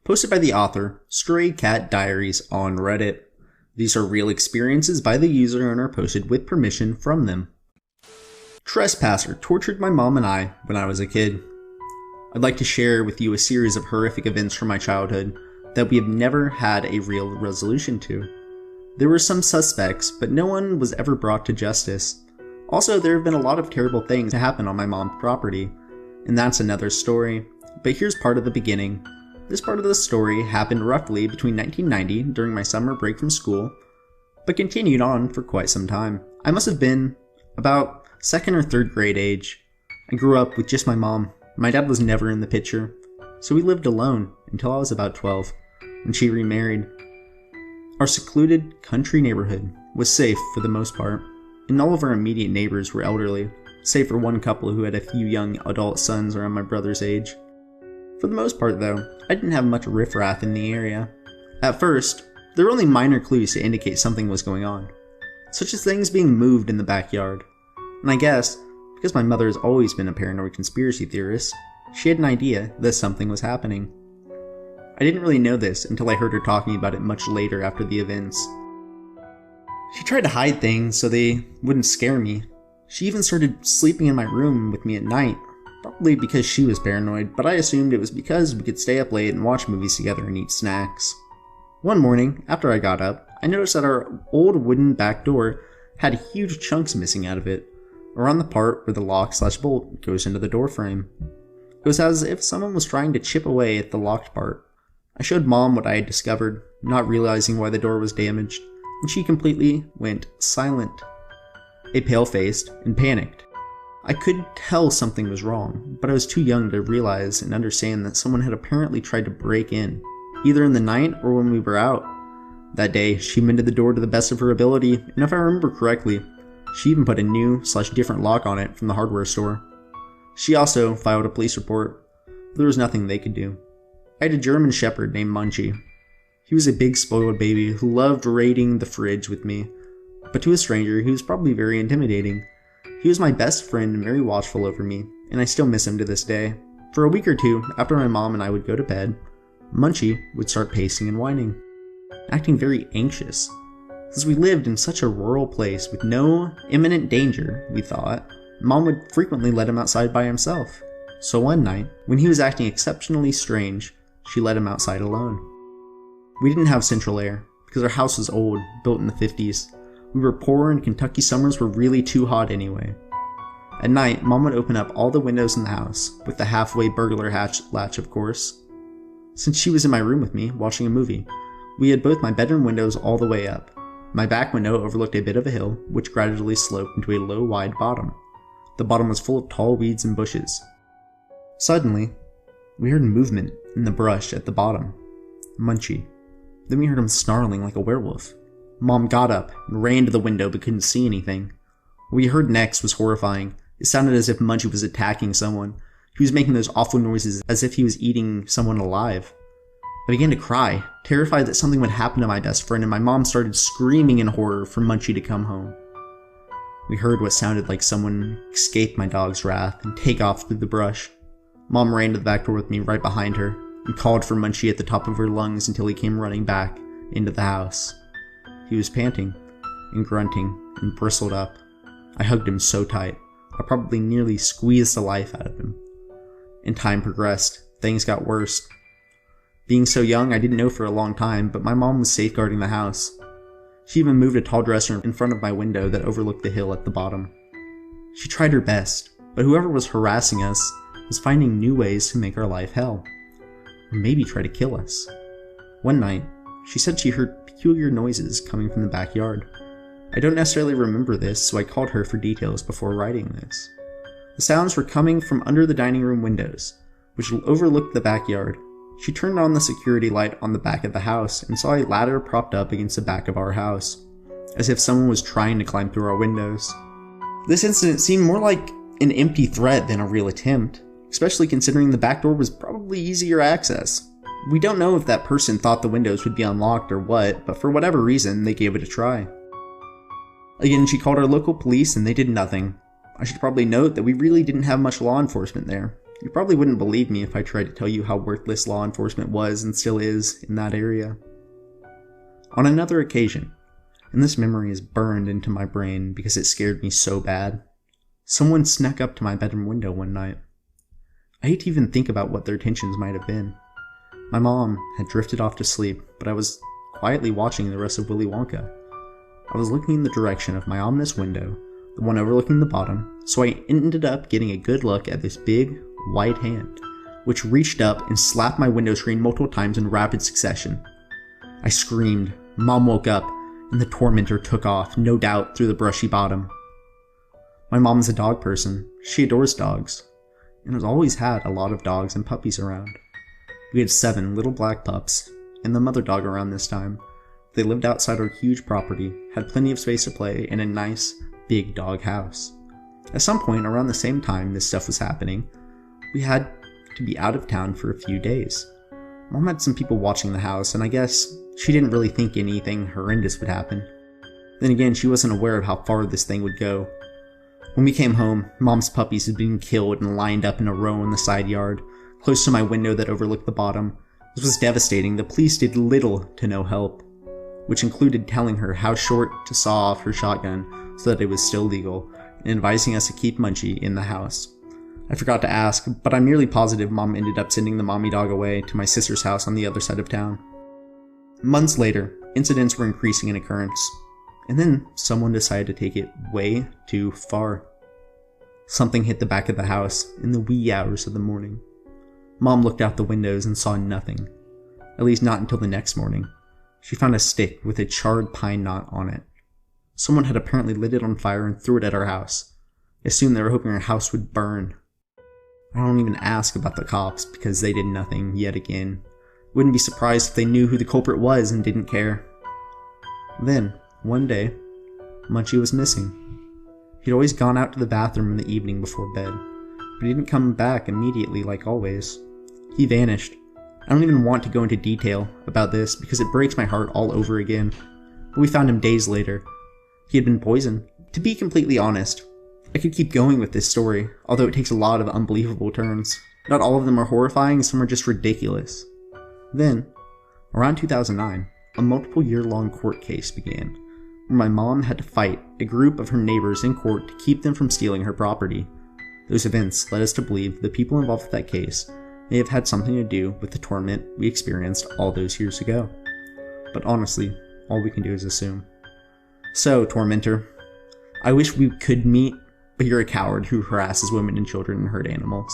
posted by the author, StrayCatDiaries on Reddit. These are real experiences by the user and are posted with permission from them. Trespasser tortured my mom and I when I was a kid. I'd like to share with you a series of horrific events from my childhood that we have never had a real resolution to. There were some suspects, but no one was ever brought to justice. Also, there have been a lot of terrible things that happen on my mom's property, and that's another story. But here's part of the beginning. This part of the story happened roughly between 1990 during my summer break from school, but continued on for quite some time. I must have been about 2nd or 3rd grade age. I grew up with just my mom. My dad was never in the picture, so we lived alone until I was about 12, when she remarried. Our secluded country neighborhood was safe for the most part, and all of our immediate neighbors were elderly, save for one couple who had a few young adult sons around my brother's age. For the most part though, I didn't have much riffraff in the area. At first, there were only minor clues to indicate something was going on, such as things being moved in the backyard. And I guess, because my mother has always been a paranoid conspiracy theorist, she had an idea that something was happening. I didn't really know this until I heard her talking about it much later after the events. She tried to hide things so they wouldn't scare me. She even started sleeping in my room with me at night, probably because she was paranoid, but I assumed it was because we could stay up late and watch movies together and eat snacks. One morning, after I got up, I noticed that our old wooden back door had huge chunks missing out of it, around the part where the lock/bolt goes into the door frame. It was as if someone was trying to chip away at the locked part. I showed Mom what I had discovered, not realizing why the door was damaged, and she completely went silent, pale-faced and panicked. I could tell something was wrong, but I was too young to realize and understand that someone had apparently tried to break in, either in the night or when we were out. That day, she mended the door to the best of her ability, and if I remember correctly, she even put a new/different lock on it from the hardware store. She also filed a police report, but there was nothing they could do. I had a German Shepherd named Munchie. He was a big spoiled baby who loved raiding the fridge with me, but to a stranger he was probably very intimidating. He was my best friend and very watchful over me, and I still miss him to this day. For a week or two, after my mom and I would go to bed, Munchie would start pacing and whining, acting very anxious. Since we lived in such a rural place with no imminent danger, we thought, Mom would frequently let him outside by himself. So one night, when he was acting exceptionally strange, she let him outside alone. We didn't have central air, because our house was old, built in the 50s. We were poor and Kentucky summers were really too hot anyway. At night, Mom would open up all the windows in the house, with the halfway burglar latch of course. Since she was in my room with me, watching a movie, we had both my bedroom windows all the way up. My back window overlooked a bit of a hill, which gradually sloped into a low, wide bottom. The bottom was full of tall weeds and bushes. Suddenly, we heard movement in the brush at the bottom. Munchie. Then we heard him snarling like a werewolf. Mom got up and ran to the window but couldn't see anything. What we heard next was horrifying. It sounded as if Munchie was attacking someone. He was making those awful noises as if he was eating someone alive. I began to cry, terrified that something would happen to my best friend, and my mom started screaming in horror for Munchie to come home. We heard what sounded like someone escape my dog's wrath and take off through the brush. Mom ran to the back door with me right behind her and called for Munchie at the top of her lungs until he came running back into the house. He was panting and grunting and bristled up. I hugged him so tight, I probably nearly squeezed the life out of him. And time progressed. Things got worse. Being so young, I didn't know for a long time, but my mom was safeguarding the house. She even moved a tall dresser in front of my window that overlooked the hill at the bottom. She tried her best, but whoever was harassing us was finding new ways to make our life hell. Or maybe try to kill us. One night, she said she heard peculiar noises coming from the backyard. I don't necessarily remember this, so I called her for details before writing this. The sounds were coming from under the dining room windows, which overlooked the backyard. She turned on the security light on the back of the house and saw a ladder propped up against the back of our house, as if someone was trying to climb through our windows. This incident seemed more like an empty threat than a real attempt, especially considering the back door was probably easier access. We don't know if that person thought the windows would be unlocked or what, but for whatever reason, they gave it a try. Again, she called our local police and they did nothing. I should probably note that we really didn't have much law enforcement there. You probably wouldn't believe me if I tried to tell you how worthless law enforcement was and still is in that area. On another occasion, and this memory is burned into my brain because it scared me so bad, someone snuck up to my bedroom window one night. I hate to even think about what their intentions might have been. My mom had drifted off to sleep, but I was quietly watching the rest of Willy Wonka. I was looking in the direction of my ominous window, the one overlooking the bottom, so I ended up getting a good look at this big, white hand, which reached up and slapped my window screen multiple times in rapid succession. I screamed, Mom woke up, and the tormentor took off, no doubt through the brushy bottom. My mom is a dog person. She adores dogs, and has always had a lot of dogs and puppies around. We had 7 little black pups, and the mother dog around this time. They lived outside our huge property, had plenty of space to play, and a nice, big dog house. At some point around the same time this stuff was happening, we had to be out of town for a few days. Mom had some people watching the house, and I guess she didn't really think anything horrendous would happen. Then again, she wasn't aware of how far this thing would go. When we came home, Mom's puppies had been killed and lined up in a row in the side yard, close to my window that overlooked the bottom. This was devastating. The police did little to no help, which included telling her how short to saw off her shotgun so that it was still legal, and advising us to keep Munchie in the house. I forgot to ask, but I'm nearly positive Mom ended up sending the mommy dog away to my sister's house on the other side of town. Months later, incidents were increasing in occurrence, and then someone decided to take it way too far. Something hit the back of the house in the wee hours of the morning. Mom looked out the windows and saw nothing, at least not until the next morning. She found a stick with a charred pine knot on it. Someone had apparently lit it on fire and threw it at our house. Assumed they were hoping our house would burn. I don't even ask about the cops because they did nothing yet again. Wouldn't be surprised if they knew who the culprit was and didn't care. Then, one day, Munchie was missing. He'd always gone out to the bathroom in the evening before bed, but he didn't come back immediately like always. He vanished. I don't even want to go into detail about this because it breaks my heart all over again, but we found him days later. He had been poisoned. To be completely honest, I could keep going with this story, although it takes a lot of unbelievable turns. Not all of them are horrifying, some are just ridiculous. Then, around 2009, a multiple year-long court case began, where my mom had to fight a group of her neighbors in court to keep them from stealing her property. Those events led us to believe the people involved with that case may have had something to do with the torment we experienced all those years ago. But honestly, all we can do is assume. So, tormentor, I wish we could meet, but you're a coward who harasses women and children and hurt animals.